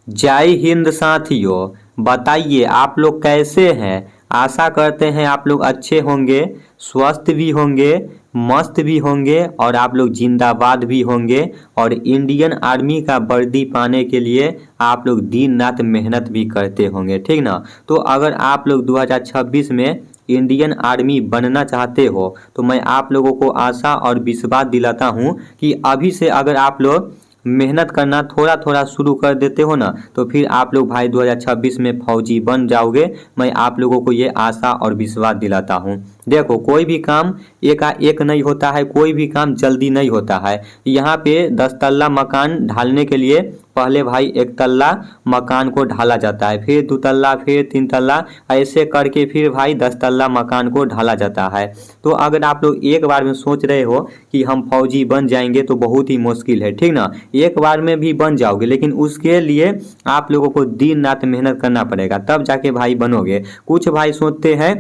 जय हिंद साथियों। बताइए आप लोग कैसे हैं। आशा करते हैं आप लोग अच्छे होंगे, स्वस्थ भी होंगे, मस्त भी होंगे और आप लोग जिंदाबाद भी होंगे। और इंडियन आर्मी का वर्दी पाने के लिए आप लोग दिन रात मेहनत भी करते होंगे, ठीक ना। तो अगर आप लोग 2026 में इंडियन आर्मी बनना चाहते हो तो मैं आप लोगों को आशा और विश्वास दिलाता हूँ कि अभी से अगर आप लोग मेहनत करना थोड़ा थोड़ा शुरू कर देते हो ना तो फिर आप लोग भाई 2026 में फौजी बन जाओगे। मैं आप लोगों को ये आशा और विश्वास दिलाता हूँ। देखो कोई भी काम एकाएक नहीं होता है, कोई भी काम जल्दी नहीं होता है। यहाँ पे 10 तल्ला मकान ढालने के लिए पहले भाई 1 तल्ला मकान को ढाला जाता है, फिर 2 तल्ला, फिर 3 तल्ला, ऐसे करके फिर भाई 10 तल्ला मकान को ढाला जाता है। तो अगर आप लोग एक बार में सोच रहे हो कि हम फौजी बन जाएंगे तो बहुत ही मुश्किल है, ठीक ना। एक बार में भी बन जाओगे लेकिन उसके लिए आप लोगों को दिन रात मेहनत करना पड़ेगा, तब जाके भाई बनोगे। कुछ भाई सोचते हैं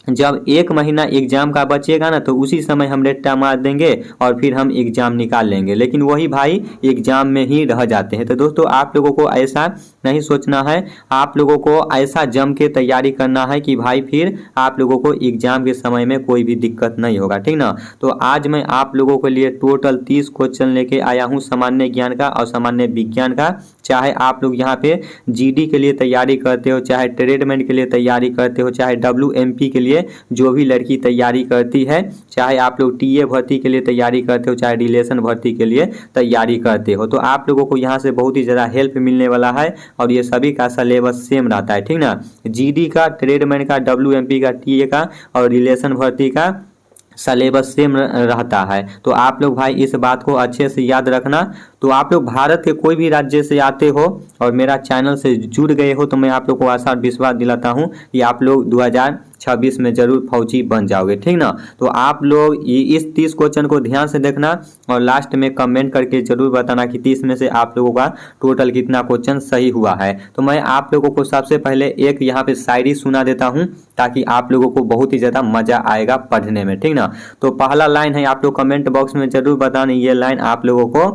जब 1 महीना एग्जाम का बचेगा ना तो उसी समय हम रट्टा मार देंगे और फिर हम एग्जाम निकाल लेंगे, लेकिन वही भाई एग्जाम में ही रह जाते हैं। तो दोस्तों आप लोगों को ऐसा नहीं सोचना है, आप लोगों को ऐसा जम के तैयारी करना है कि भाई फिर आप लोगों को एग्जाम के समय में कोई भी दिक्कत नहीं होगा, ठीक ना। तो आज मैं आप लोगों के लिए टोटल 30 क्वेश्चन लेके आया हूँ सामान्य ज्ञान का और सामान्य विज्ञान का। चाहे आप लोग यहाँ पे जीडी के लिए तैयारी करते हो, चाहे ट्रेडमेंट के लिए तैयारी करते हो, चाहे डब्ल्यूएमपी के लिए जो भी लड़की तैयारी करती है, चाहे आप लोग टीए भर्ती के लिए तैयारी करते हो, चाहे रिलेशन भर्ती के लिए तैयारी करते हो, तो आप लोगों को यहाँ से बहुत ही ज़्यादा हेल्प मिलने वाला है। और ये सभी का सिलेबस सेम रहता है, ठीक ना। जीडी का, ट्रेडमेंट का, डब्ल्यूएमपी का, टीए का और रिलेशन भर्ती का सिलेबस सेम रहता है। तो आप लोग भाई इस बात को अच्छे से याद रखना। तो आप लोग भारत के कोई भी राज्य से आते हो और मेरा चैनल से जुड़ गए हो तो मैं आप लोग को आशा और विश्वास दिलाता हूँ कि आप लोग 2026 में जरूर फौजी बन जाओगे, ठीक ना। तो आप लोग इस 30 क्वेश्चन को ध्यान से देखना और लास्ट में कमेंट करके जरूर बताना कि 30 में से आप लोगों का टोटल कितना क्वेश्चन सही हुआ है। तो मैं आप लोगों को सबसे पहले एक यहाँ पे शायरी सुना देता हूँ ताकि आप लोगों को बहुत ही ज़्यादा मजा आएगा पढ़ने में, ठीक ना। तो पहला लाइन है, आप लोग कमेंट बॉक्स में जरूर बताना ये लाइन आप लोगों को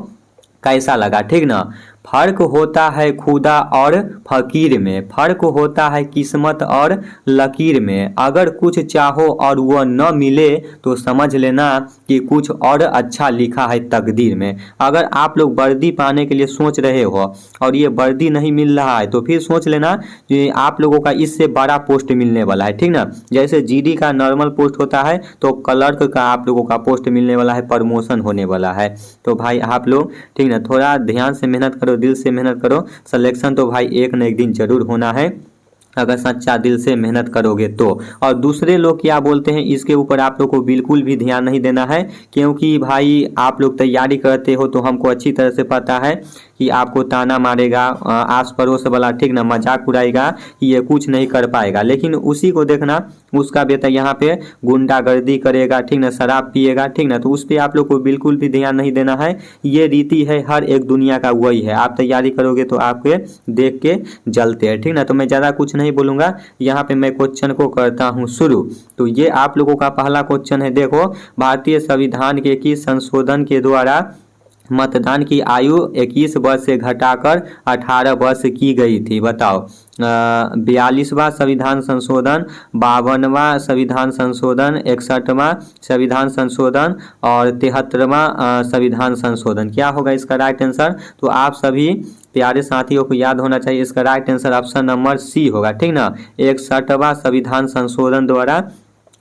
कैसा लगा, ठीक ना। फर्क होता है खुदा और फकीर में, फर्क होता है किस्मत और लकीर में, अगर कुछ चाहो और वह न मिले तो समझ लेना कि कुछ और अच्छा लिखा है तकदीर में। अगर आप लोग वर्दी पाने के लिए सोच रहे हो और ये वर्दी नहीं मिल रहा है तो फिर सोच लेना कि आप लोगों का इससे बड़ा पोस्ट मिलने वाला है, ठीक ना। जैसे जीडी का नॉर्मल पोस्ट होता है तो क्लर्क का आप लोगों का पोस्ट मिलने वाला है, प्रमोशन होने वाला है। तो भाई आप लोग ठीक ना थोड़ा ध्यान से मेहनत करो, दिल से मेहनत करो। सिलेक्शन तो भाई एक न एक दिन जरूर होना है अगर सच्चा दिल से मेहनत करोगे तो। और दूसरे लोग क्या बोलते हैं इसके ऊपर आप लोग को बिल्कुल भी ध्यान नहीं देना है, क्योंकि भाई आप लोग तैयारी करते हो तो हमको अच्छी तरह से पता है कि आपको ताना मारेगा आस पड़ोस वाला, ठीक ना, मजाक उड़ाएगा कि ये कुछ नहीं कर पाएगा, लेकिन उसी को देखना उसका बेटा यहाँ पे गुंडागर्दी करेगा, ठीक ना, शराब पिएगा, ठीक ना। तो उस पर आप लोग को बिल्कुल भी ध्यान नहीं देना है। ये रीति है हर एक दुनिया का, वही है। आप तैयारी करोगे तो आपके देख के जलते हैं, ठीक ना। तो मैं ज़्यादा कुछ नहीं बोलूँगा, यहाँ पे मैं क्वेश्चन को करता हूँ शुरू। तो ये आप लोगों का पहला क्वेश्चन है, देखो, भारतीय संविधान के किस संशोधन के द्वारा मतदान की आयु 21 वर्ष से घटाकर 18 वर्ष की गई थी, बताओ। 42वां संविधान संशोधन, 52वां संविधान संशोधन, 61वां संविधान संशोधन और 73वां संविधान संशोधन। क्या होगा इसका राइट आंसर? तो आप सभी प्यारे साथियों को याद होना चाहिए, इसका right answer option number C होगा, ठीक ना। 61वां संविधान संशोधन द्वारा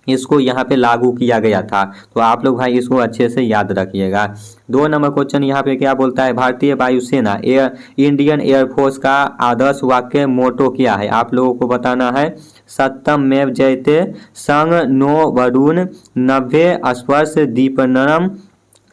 इसको यहाँ पे लागू किया गया था। तो आप लोग भाई इसको अच्छे से याद रखिएगा। 2 नंबर क्वेश्चन यहाँ पे क्या बोलता है, भारतीय वायुसेना इंडियन एयरफोर्स का आदर्श वाक्य मोटो क्या है? आप लोगों को बताना है, सत्यम मेव जयते, संग नो वरुण, नभ्य स्पर्श दीपनरम,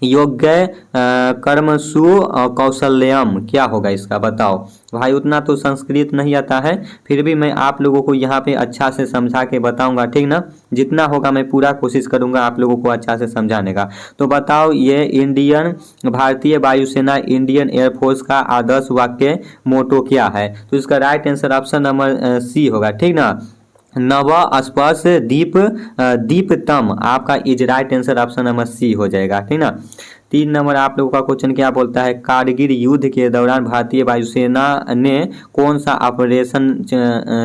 योग्य कर्मसु कौशल्यम। क्या होगा इसका, बताओ भाई। उतना तो संस्कृत नहीं आता है, फिर भी मैं आप लोगों को यहाँ पे अच्छा से समझा के बताऊंगा, ठीक ना। जितना होगा मैं पूरा कोशिश करूंगा आप लोगों को अच्छा से समझाने का। तो बताओ ये भारतीय वायुसेना इंडियन एयरफोर्स का आदर्श वाक्य मोटो क्या है? तो इसका right answer option number C होगा, ठीक ना। नव स्पर्श दीपतम, आपका is right answer option number C हो जाएगा, ठीक ना। 3 नंबर आप लोगों का क्वेश्चन क्या बोलता है, कारगिल युद्ध के दौरान भारतीय वायुसेना ने कौन सा ऑपरेशन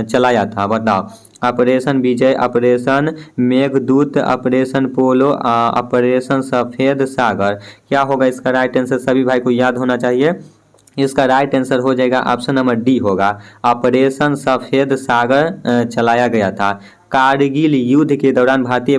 चलाया था, बताओ। ऑपरेशन विजय, ऑपरेशन मेघदूत, ऑपरेशन पोलो, ऑपरेशन सफेद सागर। क्या होगा इसका राइट आंसर, सभी भाई को याद होना चाहिए। इसका राइट आंसर हो जाएगा ऑप्शन नंबर डी होगा, ऑपरेशन सफेद सागर चलाया गया था। कारगिल युद्ध के दौरान भारतीय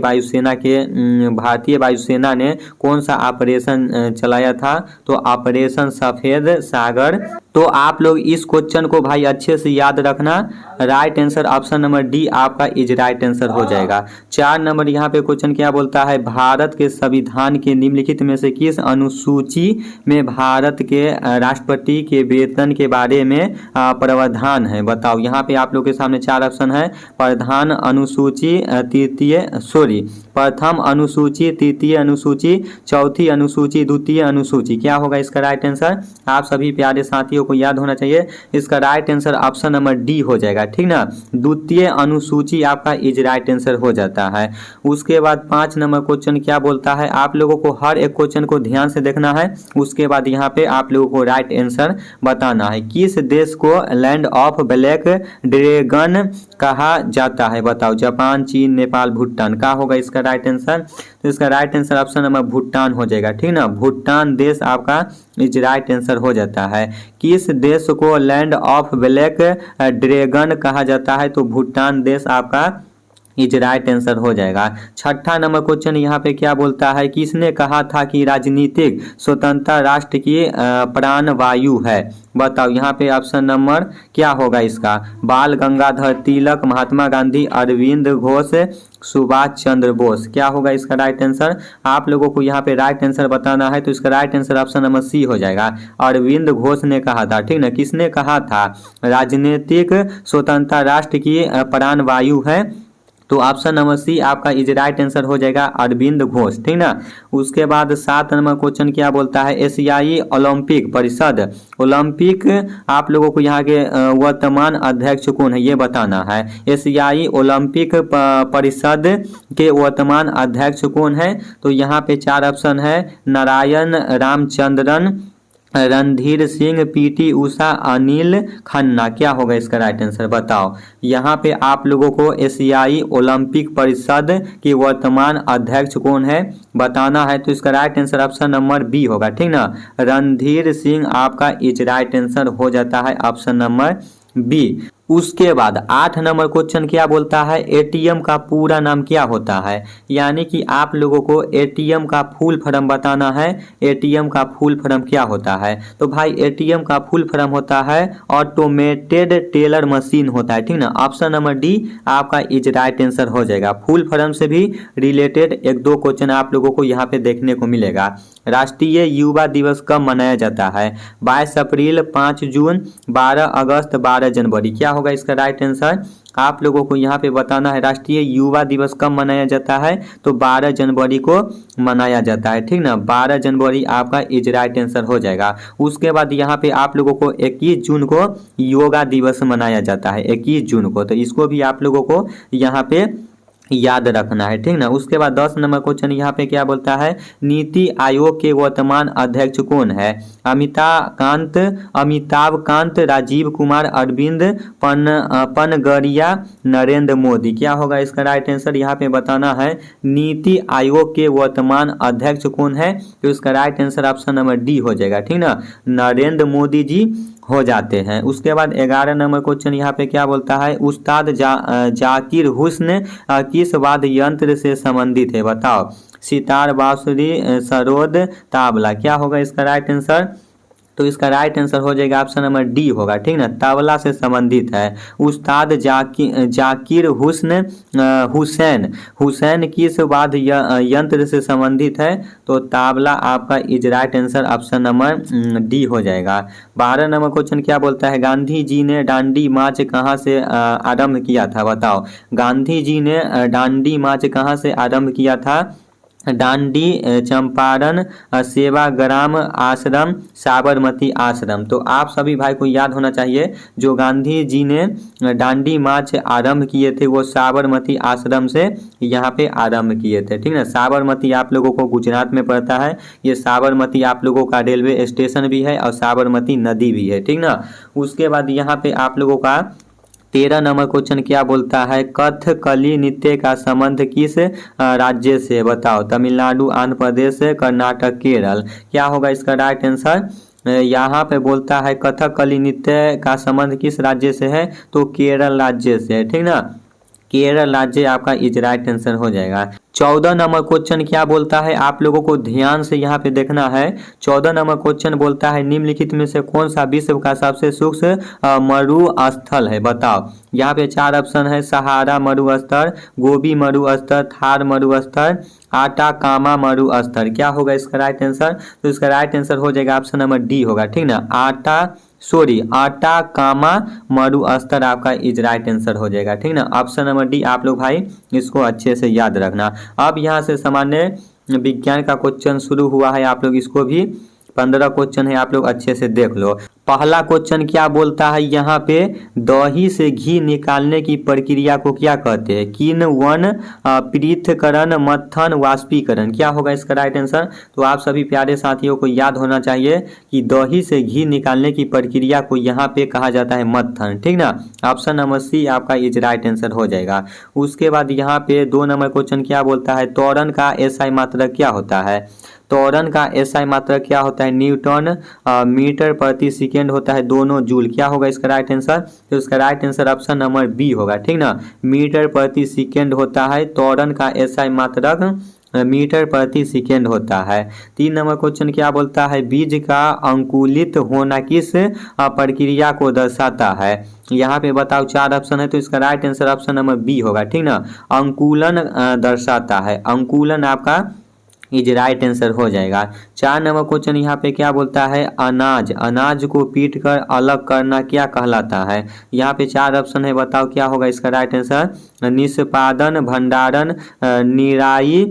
वायुसेना ने कौन सा ऑपरेशन चलाया था, तो ऑपरेशन सफेद सागर। तो आप लोग इस क्वेश्चन को भाई अच्छे से याद रखना, right answer option number D आपका इज राइट आंसर हो जाएगा। 4 नंबर यहाँ पे क्वेश्चन क्या बोलता है, भारत के संविधान के निम्नलिखित में से किस अनुसूची में भारत के राष्ट्रपति के वेतन के बारे में प्रावधान है, बताओ। यहाँ पे आप लोग के सामने 4 ऑप्शन है, प्रधान अनुसूची, प्रथम अनुसूची, तृतीय अनुसूची, चौथी अनुसूची, द्वितीय अनुसूची। क्या होगा इसका राइट आंसर, आप सभी प्यारे साथियों को याद होना चाहिए। इसका right answer option number D हो जाएगा, ठीक ना। द्वितीय अनुसूची आपका इज राइट आंसर हो जाता है। उसके बाद 5 नंबर क्वेश्चन क्या बोलता है, आप लोगों को हर एक क्वेश्चन को ध्यान से देखना है। उसके बाद यहाँ पे आप लोगों को राइट आंसर बताना है। किस देश को लैंड ऑफ ब्लैक ड्रैगन कहा जाता है, बताओ। जापान, चीन, नेपाल, भूटान। क्या होगा इसका राइट आंसर, तो इसका right answer option number Bhutan हो जाएगा, ठीक ना। भूटान देश आपका इज राइट आंसर हो जाता है। किस देश को लैंड ऑफ ब्लैक ड्रैगन कहा जाता है, तो भूटान देश आपका इज राइट आंसर हो जाएगा। 6ठा नंबर क्वेश्चन यहाँ पे क्या बोलता है, किसने कहा था कि राजनीतिक स्वतंत्रता राष्ट्र की प्राण वायु है, बताओ। यहाँ पे ऑप्शन नंबर क्या होगा इसका, बाल गंगाधर तिलक, महात्मा गांधी, अरविंद घोष, सुभाष चंद्र बोस। क्या होगा इसका राइट आंसर, आप लोगों को यहाँ पे राइट आंसर बताना है। तो इसका right answer option number C हो जाएगा, अरविंद घोष ने कहा था, ठीक ना। किसने कहा था, राजनीतिक स्वतंत्रता राष्ट्र की प्राण वायु है, तो ऑप्शन नंबर सी आपका इज राइट आंसर हो जाएगा, अरविंद घोष, ठीक ना। उसके बाद 7 नंबर क्वेश्चन क्या बोलता है, एशियाई ओलंपिक परिषद, ओलंपिक आप लोगों को यहाँ के वर्तमान अध्यक्ष कौन है ये बताना है। एशियाई ओलंपिक परिषद के वर्तमान अध्यक्ष कौन है, तो यहाँ पे 4 ऑप्शन है, नारायण रामचंद्रन, रणधीर सिंह, पीटी उषा, अनिल खन्ना। क्या होगा इसका राइट आंसर, बताओ। यहाँ पे आप लोगों को एशियाई ओलंपिक परिषद के वर्तमान अध्यक्ष कौन है बताना है। तो इसका right answer option number B होगा, ठीक ना। रणधीर सिंह आपका इज राइट आंसर हो जाता है, ऑप्शन नंबर बी। उसके बाद 8 नंबर क्वेश्चन क्या बोलता है, एटीएम का पूरा नाम क्या होता है, यानी कि आप लोगों को एटीएम का फुल फॉर्म बताना है। एटीएम का फुल फॉर्म क्या होता है, तो भाई एटीएम का फुल फॉर्म होता है ऑटोमेटेड टेलर मशीन होता है, ठीक ना। ऑप्शन नंबर डी आपका इज राइट आंसर हो जाएगा। फुल फॉर्म से भी रिलेटेड 1-2 क्वेश्चन आप लोगों को यहाँ पे देखने को मिलेगा। राष्ट्रीय युवा दिवस कब मनाया जाता है, 22 अप्रैल, 5 जून, 12 अगस्त, 12 जनवरी। क्या होगा इसका राइट आंसर, आप लोगों को यहाँ पे बताना है। राष्ट्रीय युवा दिवस कब मनाया जाता है, तो 12 जनवरी को मनाया जाता है, ठीक ना। 12 जनवरी आपका इज राइट आंसर हो जाएगा। उसके बाद यहाँ पे आप लोगों को 21 जून को योगा दिवस मनाया जाता है, 21 जून को, तो इसको भी आप लोगों को यहाँ पे याद रखना है, ठीक ना। उसके बाद 10 नंबर क्वेश्चन यहाँ पे क्या बोलता है, नीति आयोग के वर्तमान अध्यक्ष कौन है, अमिताभ कांत, राजीव कुमार, अरविंद पनगरिया, नरेंद्र मोदी। क्या होगा इसका राइट आंसर, यहाँ पे बताना है। नीति आयोग के वर्तमान अध्यक्ष कौन है, तो इसका right answer option number D हो जाएगा, ठीक ना, नरेंद्र मोदी जी हो जाते हैं। उसके बाद 11 नंबर क्वेश्चन यहाँ पे क्या बोलता है, उस्ताद जाकिर हुस्न किस वाद्य यंत्र से संबंधित है, बताओ। सितार, बांसुरी, सरोद, तबला। क्या होगा इसका राइट आंसर, तो इसका राइट आंसर हो जाएगा ऑप्शन नंबर डी होगा, ठीक ना, तबला से संबंधित है। उस्ताद जाकिर हुसैन किस वाद्य यंत्र से संबंधित है, तो तबला आपका is right answer option number D हो जाएगा। 12 नंबर क्वेश्चन क्या बोलता है, गांधी जी ने दांडी मार्च कहाँ से आरंभ किया था, बताओ। गांधी जी ने दांडी मार्च कहाँ से आरंभ किया था, डांडी, चंपारण, सेवाग्राम आश्रम, साबरमती आश्रम। तो आप सभी भाई को याद होना चाहिए जो गांधी जी ने डांडी मार्च आरंभ किए थे वो साबरमती आश्रम से यहाँ पे आरंभ किए थे, ठीक ना। साबरमती आप लोगों को गुजरात में पड़ता है। ये साबरमती आप लोगों का रेलवे स्टेशन भी है और साबरमती नदी भी है, ठीक ना। उसके बाद यहाँ पे आप लोगों का 13 नंबर क्वेश्चन क्या बोलता है, कथकली नृत्य का संबंध किस राज्य से, बताओ। तमिलनाडु, आंध्र प्रदेश, कर्नाटक, केरल। क्या होगा इसका राइट आंसर। यहाँ पे बोलता है कथकली नृत्य का संबंध किस राज्य से है, तो केरल राज्य से है, ठीक ना। केरल राज्य आपका इज राइट आंसर हो जाएगा। 14 नंबर क्वेश्चन क्या बोलता है, आप लोगों को ध्यान से यहाँ पे देखना है। 14 नंबर क्वेश्चन बोलता है निम्नलिखित में से कौन सा विश्व का सबसे सूक्ष्म मरुस्थल है, बताओ। यहाँ पे 4 ऑप्शन है, सहारा मरुस्थल, गोबी मरुस्थल, थार मरुस्थल, आटाकामा मरुस्थल। क्या होगा इसका राइट आंसर, तो इसका राइट आंसर हो जाएगा ऑप्शन नंबर डी होगा, ठीक ना। आटाकामा मरुस्थल आपका इज राइट आंसर हो जाएगा, ठीक ना। ऑप्शन नंबर डी आप लोग भाई इसको अच्छे से याद रखना। अब यहाँ से सामान्य विज्ञान का क्वेश्चन शुरू हुआ है, आप लोग इसको भी 15 क्वेश्चन है, आप लोग अच्छे से देख लो। पहला क्वेश्चन क्या बोलता है, यहाँ पे दही से घी निकालने की प्रक्रिया को क्या कहते हैं, किण्वन, पृथक्करण, मत्थन, वाष्पीकरण। क्या होगा इसका राइट आंसर, तो आप सभी प्यारे साथियों को याद होना चाहिए कि दही से घी निकालने की प्रक्रिया को यहाँ पे कहा जाता है मत्थन, ठीक ना। ऑप्शन नंबर सी आपका इज राइट आंसर हो जाएगा। उसके बाद यहाँ पे 2 नंबर क्वेश्चन क्या बोलता है, त्वरण का एसआई मात्रक क्या होता है। त्वरण का एसआई मात्रक क्या होता है, न्यूटन मीटर प्रति सेकेंड होता है, दोनों जूल। क्या होगा इसका राइट आंसर, तो इसका right answer option number B होगा, ठीक ना। मीटर प्रति सेकेंड होता है, त्वरण का एसआई मात्रक मीटर प्रति सेकेंड होता है। 3 नंबर क्वेश्चन क्या बोलता है, बीज का अंकुलित होना किस प्रक्रिया को दर्शाता है। यहाँ पे बताओ 4 ऑप्शन है, तो इसका right answer option number B होगा, ठीक ना। अंकुलन दर्शाता है, अंकुलन आपका इज राइट आंसर हो जाएगा। 4 नंबर क्वेश्चन यहाँ पे क्या बोलता है, अनाज को पीट कर अलग करना क्या कहलाता है। यहाँ पे 4 ऑप्शन है, बताओ क्या होगा इसका राइट आंसर, निष्पादन, भंडारण, निराई,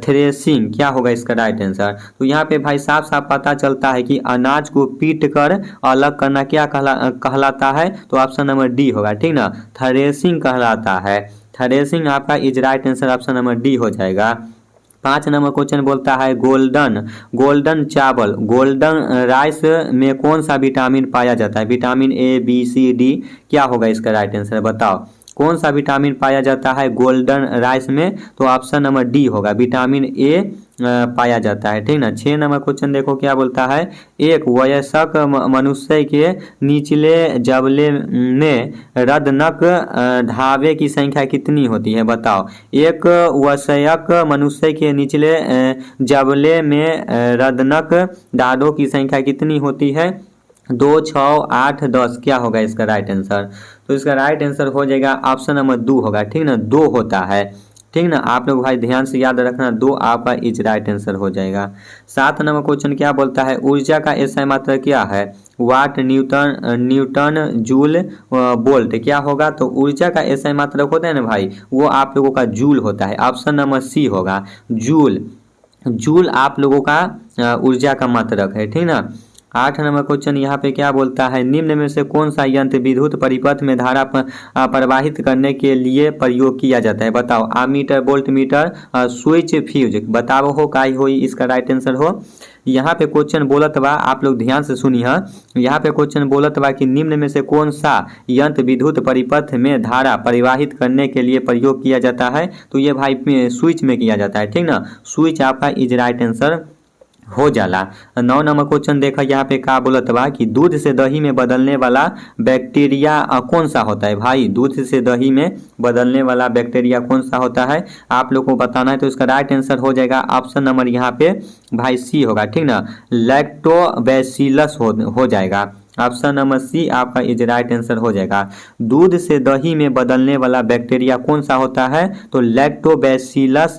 थ्रेसिंग। क्या होगा इसका राइट आंसर, तो यहाँ पे भाई साफ साफ पता चलता है कि अनाज को पीट कर अलग करना क्या कहलाता है, तो ऑप्शन नंबर डी होगा, ठीक ना। थ्रेसिंग कहलाता है, थ्रेसिंग आपका is right answer option number D हो जाएगा। 5 नंबर क्वेश्चन बोलता है गोल्डन चावल, गोल्डन राइस में कौन सा विटामिन पाया जाता है, vitamin A, B, C, D. क्या होगा इसका राइट आंसर, बताओ कौन सा विटामिन पाया जाता है गोल्डन राइस में, तो ऑप्शन नंबर डी होगा, विटामिन ए पाया जाता है, ठीक ना। 6 नंबर क्वेश्चन देखो क्या बोलता है, एक वयस्क मनुष्य के निचले जबड़े में रदनक ढाबे की संख्या कितनी होती है, बताओ। एक वयस्क मनुष्य के निचले जबड़े में रदनक दांतों की संख्या कितनी होती है, 2, 6, 8, 10। क्या होगा इसका राइट आंसर, तो इसका राइट आंसर हो जाएगा ऑप्शन नंबर 2 होगा, ठीक ना। 2 होता है, ठीक ना। आप लोग भाई ध्यान से याद रखना, 2 आपका इज राइट आंसर हो जाएगा। 7 नंबर क्वेश्चन क्या बोलता है, ऊर्जा का एसआई मात्रक क्या है, वाट, न्यूटन, जूल, वोल्ट। क्या होगा, तो ऊर्जा का एसआई मात्रक होता है ना भाई, वो आप लोगों का जूल होता है, ऑप्शन नंबर सी होगा, जूल आप लोगों का ऊर्जा का मात्रक है, ठीक ना। 8 नंबर क्वेश्चन यहाँ पे क्या बोलता है, निम्न में से कौन सा यंत्र विद्युत परिपथ में धारा प्रवाहित करने के लिए प्रयोग किया जाता है, बताओ। Ammeter, volt meter, switch, fuse. बताओ हो काई हो इसका राइट आंसर हो। यहाँ पे क्वेश्चन बोलत बा, आप लोग ध्यान से सुनिए। यहाँ पे क्वेश्चन बोलत बा कि निम्न में से कौन सा यंत्र विद्युत परिपथ में धारा परिवाहित करने के लिए प्रयोग किया जाता है, तो ये भाई स्विच में किया जाता है, ठीक ना। स्विच आपका इज राइट आंसर हो जाला। 9 नंबर क्वेश्चन देखा यहाँ पे का बोलत बा कि दूध से दही में बदलने वाला बैक्टीरिया कौन सा होता है, भाई दूध से दही में बदलने वाला बैक्टीरिया कौन सा होता है, आप लोग को बताना है। तो इसका राइट आंसर हो जाएगा ऑप्शन नंबर यहाँ पे भाई सी होगा, ठीक ना। लैक्टोबैसिलस हो जाएगा, ऑप्शन नंबर सी आपका इज राइट आंसर हो जाएगा। दूध से दही में बदलने वाला बैक्टीरिया कौन सा होता है, तो लैक्टोबैसिलस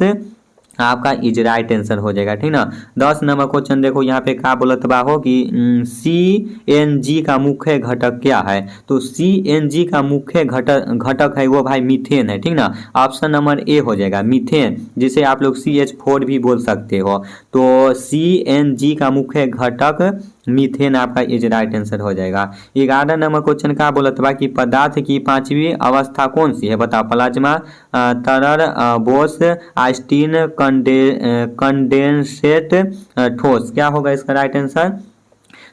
आपका इज राइट आंसर हो जाएगा, ठीक ना। 10 नंबर क्वेश्चन देखो यहाँ पे क्या बोलत बा हो कि CNG का मुख्य घटक क्या है। तो CNG का मुख्य घटक है वो भाई मीथेन है, ठीक ना। ऑप्शन नंबर ए हो जाएगा मीथेन, जिसे आप लोग CH4 भी बोल सकते हो। तो CNG का मुख्य घटक मीथेन आपका इज राइट आंसर हो जाएगा। 11 नंबर क्वेश्चन का बोलत बा कि पदार्थ की 5वीं अवस्था कौन सी है, बताओ। प्लाज्मा, तरल, बोस, आइंस्टीन, कंडेंसेट, ठोस। क्या होगा इसका राइट आंसर।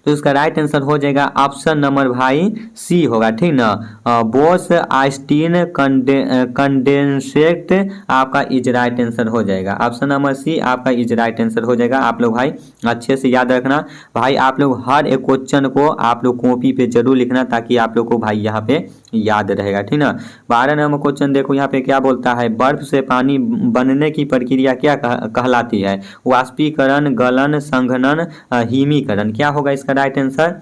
तो इसका राइट आंसर हो जाएगा ऑप्शन नंबर भाई सी होगा, ठीक ना। बोस, आइंस्टीन, कंडेंसेट आपका इज राइट आंसर हो जाएगा। ऑप्शन नंबर सी आपका इज राइट आंसर हो जाएगा। आप लोग भाई अच्छे से याद रखना भाई, आप लोग हर एक क्वेश्चन को आप लोग कॉपी पे जरूर लिखना, ताकि आप लोग को भाई यहाँ पे याद रहेगा, ठीक ना। 12 नंबर क्वेश्चन देखो यहाँ पे क्या बोलता है, बर्फ से पानी बनने की प्रक्रिया क्या कहलाती है। वाष्पीकरण, गलन, संघनन, हिमीकरण। क्या होगा इसका राइट आंसर।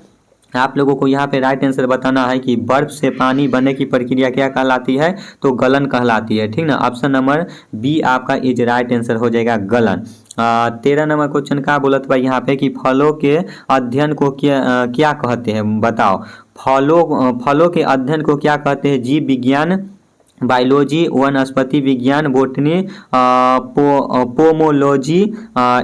आप लोगों को यहाँ पे राइट आंसर बताना है कि बर्फ से पानी बनने की प्रक्रिया क्या कहलाती है, तो गलन कहलाती है, ठीक ना। ऑप्शन नंबर बी आपका इज राइट आंसर हो जाएगा गलन। 13 नंबर क्वेश्चन का बोलत भाई यहाँ पे कि फलों के अध्ययन को क्या कहते हैं, बताओ। फलों के अध्ययन को क्या कहते हैं। जीव विज्ञान, बायोलॉजी, वनस्पति विज्ञान, बोटनी, पोमोलॉजी,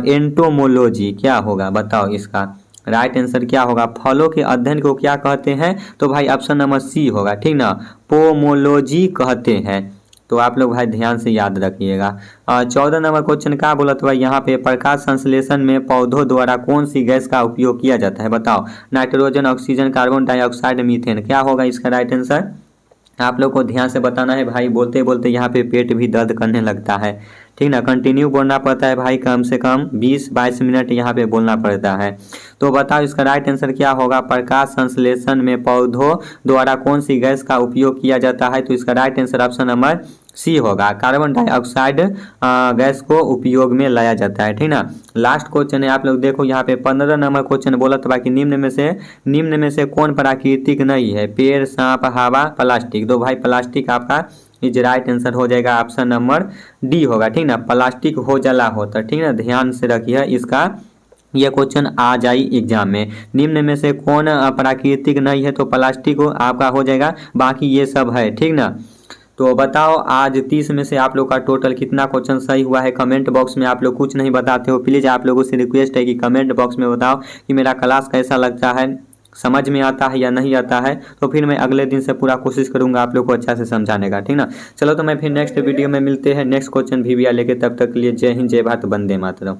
एंटोमोलॉजी। क्या होगा बताओ इसका राइट आंसर क्या होगा। फलों के अध्ययन को क्या कहते हैं, तो भाई ऑप्शन नंबर सी होगा, ठीक ना। पोमोलॉजी कहते हैं। तो आप लोग भाई ध्यान से याद रखिएगा। 14 नंबर क्वेश्चन का बोलत भाई यहाँ पे, प्रकाश संश्लेषण में पौधों द्वारा कौन सी गैस का उपयोग किया जाता है, बताओ। Nitrogen, oxygen, carbon dioxide, methane. क्या होगा इसका राइट आंसर। आप लोग को ध्यान से बताना है भाई, बोलते बोलते यहाँ पे पेट भी दर्द करने लगता है, ठीक ना। कंटिन्यू बोलना पड़ता है भाई, कम से कम 20-22 मिनट यहाँ पे बोलना पड़ता है। तो बताओ इसका राइट आंसर क्या होगा। प्रकाश संश्लेषण में पौधों द्वारा कौन सी गैस का उपयोग किया जाता है, तो इसका right answer option number C होगा, कार्बन डाइऑक्साइड गैस को उपयोग में लाया जाता है, ठीक ना। लास्ट क्वेश्चन है, आप लोग देखो यहाँ पे 15 नंबर क्वेश्चन बोलत बा कि निम्न में से कौन प्राकृतिक नहीं है। पेड़, सांप, हवा, प्लास्टिक। तो भाई प्लास्टिक आपका इज राइट आंसर हो जाएगा, ऑप्शन नंबर डी होगा, ठीक ना। प्लास्टिक हो जला होता, ठीक ना। ध्यान से रखिए इसका, यह क्वेश्चन आ जाए एग्जाम में। निम्न में से कौन प्राकृतिक नहीं है, तो प्लास्टिक आपका हो जाएगा, बाकी ये सब है, ठीक ना। तो बताओ आज 30 में से आप लोग का टोटल कितना क्वेश्चन सही हुआ है। कमेंट बॉक्स में आप लोग कुछ नहीं बताते हो, प्लीज़ आप लोगों से रिक्वेस्ट है कि कमेंट बॉक्स में बताओ कि मेरा क्लास कैसा लगता है, समझ में आता है या नहीं आता है। तो फिर मैं अगले दिन से पूरा कोशिश करूंगा आप लोग को अच्छा से समझाने का, ठीक ना। चलो तो मैं फिर नेक्स्ट वीडियो में मिलते हैं नेक्स्ट क्वेश्चन भी लेके, तब तक के लिए जय हिंद, जय भारत, वंदे मातरम।